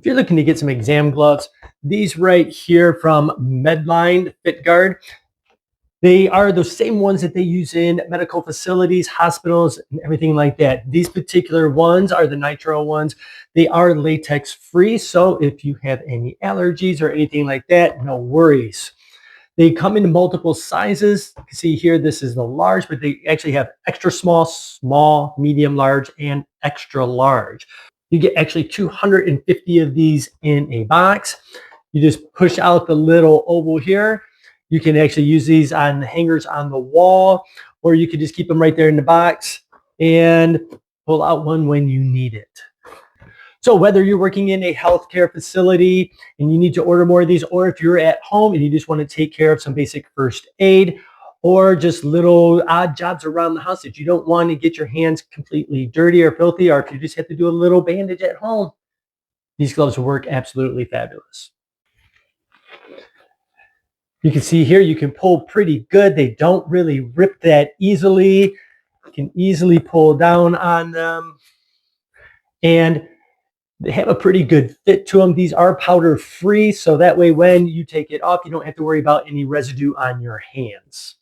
If you're looking to get some exam gloves, these right here from Medline FitGuard, they are the same ones that they use in medical facilities, hospitals, and everything like that. These particular ones are the nitrile ones. They are latex free, so if you have any allergies or anything like that, no worries. They come in multiple sizes. You can see here, this is the large, but they actually have extra small, small, medium, large, and extra large. You get actually 250 of these in a box. You just push out the little oval here. You can actually use these on the hangers on the wall, or you could just keep them right there in the box and pull out one when you need it. So whether you're working in a healthcare facility and you need to order more of these, or if you're at home and you just want to take care of some basic first aid, or just little odd jobs around the house that you don't want to get your hands completely dirty or filthy, or if you just have to do a little bandage at home, these gloves will work absolutely fabulous. You can see here, you can pull pretty good. They don't really rip that easily. You can easily pull down on them. And they have a pretty good fit to them. These are powder free, so that way when you take it off, you don't have to worry about any residue on your hands.